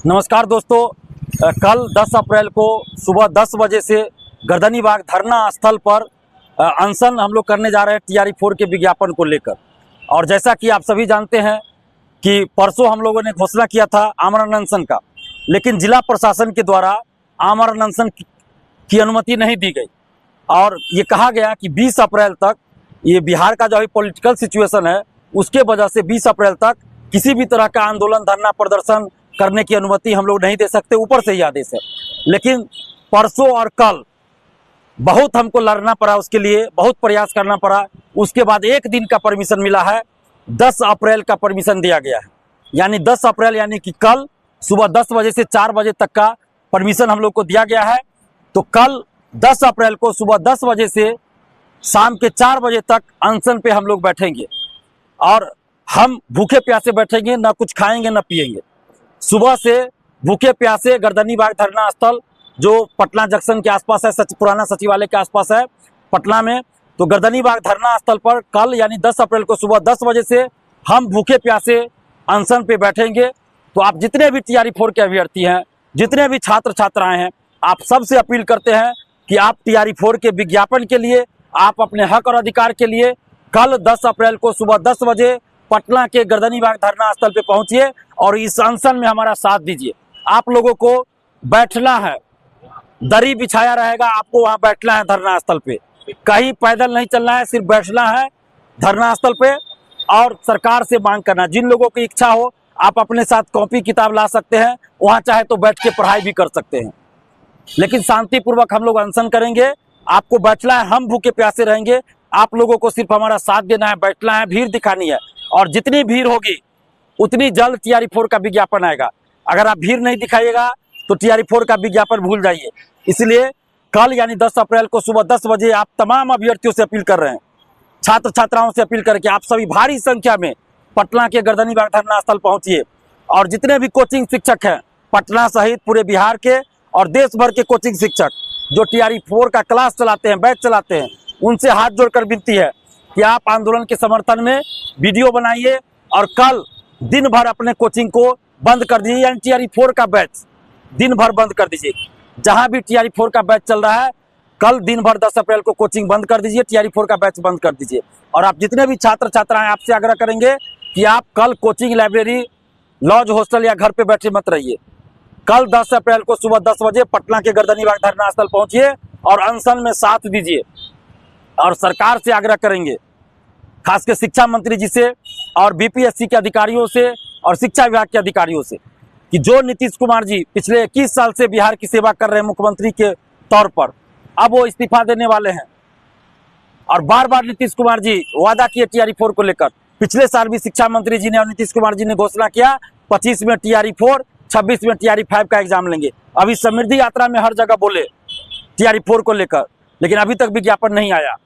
नमस्कार दोस्तों, कल 10 अप्रैल को सुबह 10 बजे से गर्दनीबाग धरना स्थल पर अनशन हम लोग करने जा रहे हैं TRE 4 के विज्ञापन को लेकर। और जैसा कि आप सभी जानते हैं कि परसों हम लोगों ने घोषणा किया था आमरण अनशन का, लेकिन जिला प्रशासन के द्वारा आमरण अनशन की अनुमति नहीं दी गई और ये कहा गया कि 20 अप्रैल तक ये बिहार का जो अभी पॉलिटिकल सिचुएशन है उसके वजह से 20 अप्रैल तक किसी भी तरह का आंदोलन, धरना, प्रदर्शन करने की अनुमति हम लोग नहीं दे सकते, ऊपर से ही आदेश है। लेकिन परसों और कल बहुत हमको लड़ना पड़ा, उसके लिए बहुत प्रयास करना पड़ा। उसके बाद एक दिन का परमिशन मिला है, 10 अप्रैल का परमिशन दिया गया है। यानी 10 अप्रैल यानी कि कल सुबह 10 बजे से 4 बजे तक का परमिशन हम लोग को दिया गया है। तो कल 10 अप्रैल को सुबह 10 बजे से शाम के 4 बजे तक अनशन पे हम लोग बैठेंगे और हम भूखे प्यासे बैठेंगे, ना कुछ खाएंगे ना पिएंगे। सुबह से भूखे प्यासे गर्दनीबाग धरना स्थल जो पटना जंक्शन के आसपास है, पुराना सचिवालय के आसपास है पटना में, तो गर्दनीबाग धरना स्थल पर कल यानी 10 अप्रैल को सुबह 10 बजे से हम भूखे प्यासे अनशन पे बैठेंगे। तो आप जितने भी TRE 4 के अभ्यर्थी हैं, जितने भी छात्र छात्राएं हैं, आप सबसे अपील करते हैं कि आप TRE 4 के विज्ञापन के लिए, आप अपने हक और अधिकार के लिए कल 10 अप्रैल को सुबह 10 बजे पटना के गर्दनीबाग धरना स्थल पे पहुंचिए और इस अनशन में हमारा साथ दीजिए। आप लोगों को बैठना है, दरी बिछाया रहेगा, आपको वहां बैठना है धरना स्थल पे, कहीं पैदल नहीं चलना है, सिर्फ बैठना है धरना स्थल पे और सरकार से मांग करना। जिन लोगों की इच्छा हो आप अपने साथ कॉपी किताब ला सकते हैं, वहां चाहे तो बैठ के पढ़ाई भी कर सकते हैं, लेकिन शांतिपूर्वक हम लोग अनशन करेंगे। आपको बैठना है, हम भूखे प्यासे रहेंगे, आप लोगों को सिर्फ हमारा साथ देना है, बैठना है, भीड़ दिखानी है और जितनी भीड़ होगी उतनी जल्द TRE 4 का विज्ञापन आएगा। अगर आप भीड़ नहीं दिखाइएगा तो TRE 4 का विज्ञापन भूल जाइए। इसलिए कल यानी 10 अप्रैल को सुबह 10 बजे आप तमाम अभ्यर्थियों से अपील कर रहे हैं, छात्र छात्राओं से अपील करके आप सभी भारी संख्या में पटना के गर्दनीबाग धरना स्थल पहुंचिए और जितने भी कोचिंग शिक्षक हैं पटना सहित पूरे बिहार के और देश भर के कोचिंग शिक्षक जो TRE 4 का क्लास चलाते हैं, बैच चलाते हैं, उनसे हाथ जोड़कर विनती है कि आप आंदोलन के समर्थन में वीडियो बनाइए और कल दिन भर अपने कोचिंग को बंद कर दीजिए। यानी TRE 4 का बैच दिन भर बंद कर दीजिए। जहां भी TRE 4 का बैच चल रहा है कल दिन भर 10 अप्रैल को कोचिंग बंद कर दीजिए, TRE 4 का बैच बंद कर दीजिए। और आप जितने भी छात्र छात्राएं, आपसे आग्रह करेंगे कि आप कल कोचिंग, लाइब्रेरी, लॉज, हॉस्टल या घर पे बैठे मत रहिए। कल 10 अप्रैल को सुबह 10 बजे पटना के गर्दनीबाग धरना स्थल पहुंचिए और अनशन में साथ दीजिए। और सरकार से आग्रह करेंगे, खासकर शिक्षा मंत्री जी से और BPSC के अधिकारियों से और शिक्षा विभाग के अधिकारियों से, कि जो नीतीश कुमार जी पिछले 21 साल से बिहार की सेवा कर रहे हैं मुख्यमंत्री के तौर पर, अब वो इस्तीफा देने वाले हैं। और बार बार नीतीश कुमार जी वादा किए TRE 4 को लेकर। पिछले साल भी शिक्षा मंत्री जी ने और नीतीश कुमार जी ने घोषणा किया 25 में TRE 4, 26 में TRE 5 का एग्जाम लेंगे। अभी समृद्धि यात्रा में हर जगह बोले TRE 4 को लेकर, लेकिन अभी तक विज्ञापन नहीं आया।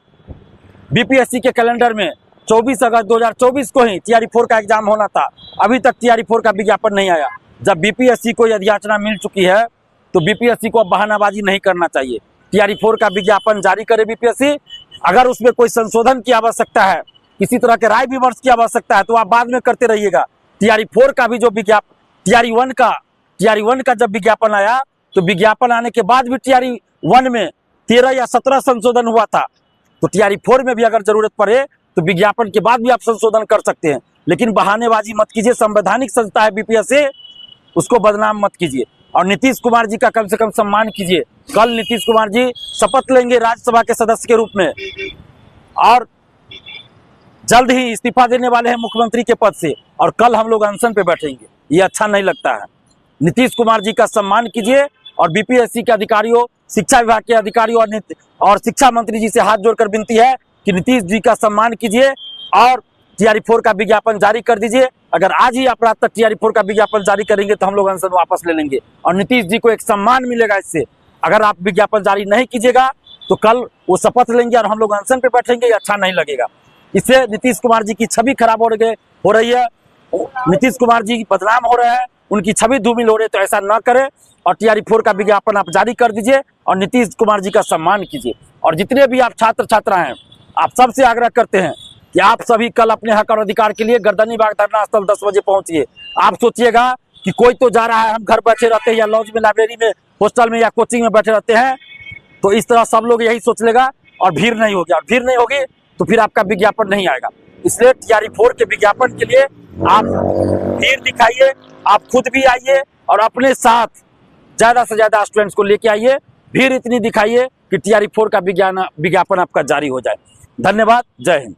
BPSC के कैलेंडर में 24 अगस्त 2024 को ही TRE 4 का एग्जाम होना था, अभी तक TRE 4 का विज्ञापन नहीं आया। जब BPSC को यदि याचना मिल चुकी है तो BPSC को अब बहानाबाजी नहीं करना चाहिए। TRE 4 का विज्ञापन जारी करे BPSC। अगर उसमें कोई संशोधन की आवश्यकता है, किसी तरह के राय विमर्श की आवश्यकता है, तो आप बाद में करते रहिएगा। TRE 4 का भी जो विज्ञापन, TRE 1 का जब विज्ञापन आया तो विज्ञापन आने के बाद भी TRE 1 में 13 या 17 संशोधन हुआ था। तो TRE 4 में भी अगर जरूरत पड़े तो विज्ञापन के बाद भी आप संशोधन कर सकते हैं, लेकिन बहानेबाजी मत कीजिए। संवैधानिक संस्था है BPSC, उसको बदनाम मत कीजिए और नीतीश कुमार जी का कम से कम सम्मान कीजिए। कल नीतीश कुमार जी शपथ लेंगे राज्यसभा के सदस्य के रूप में और जल्द ही इस्तीफा देने वाले हैं मुख्यमंत्री के पद से, और कल हम लोग अनशन पे बैठेंगे। ये अच्छा नहीं लगता है। नीतीश कुमार जी का सम्मान कीजिए और BPSC के अधिकारियों, शिक्षा विभाग के अधिकारियों और शिक्षा मंत्री जी से हाथ जोड़कर विनती है कि नीतीश जी का सम्मान कीजिए और TRE 4 का विज्ञापन जारी कर दीजिए। अगर आज ही आप रात तक TRE 4 का विज्ञापन जारी करेंगे तो हम लोग अनशन वापस ले लेंगे और नीतीश जी को एक सम्मान मिलेगा इससे। अगर आप विज्ञापन जारी नहीं कीजिएगा तो कल वो शपथ लेंगे और हम लोग अनशन पे बैठेंगे, ये अच्छा नहीं लगेगा। इससे नीतीश कुमार जी की छवि खराब हो रही है, नीतीश कुमार जी बदनाम हो रहे हैं, उनकी छवि धूमिल हो रही है। तो ऐसा न करें और TRE 4 का विज्ञापन आप जारी कर दीजिए और नीतीश कुमार जी का सम्मान कीजिए। और जितने भी आप छात्र छात्रा हैं, आप सबसे आग्रह करते हैं कि आप सभी कल अपने हक और अधिकार के लिए गर्दनीबाग धरना स्थल 10 बजे पहुंचिए। आप सोचिएगा कि कोई तो जा रहा है, हम घर बैठे रहते हैं या लॉज में, लाइब्रेरी में, हॉस्टल में या कोचिंग में बैठे रहते हैं, तो इस तरह सब लोग यही सोच लेगा और भीड़ नहीं होगी, और भीड़ नहीं होगी तो फिर आपका विज्ञापन नहीं आएगा। इसलिए TRE4 के विज्ञापन के लिए आप भीड़ दिखाइए, आप खुद भी आइए और अपने साथ ज़्यादा से ज़्यादा स्टूडेंट्स को लेके आइए, भीड़ इतनी दिखाइए कि TRE4 का विज्ञापन आपका जारी हो जाए। धन्यवाद, जय हिंद।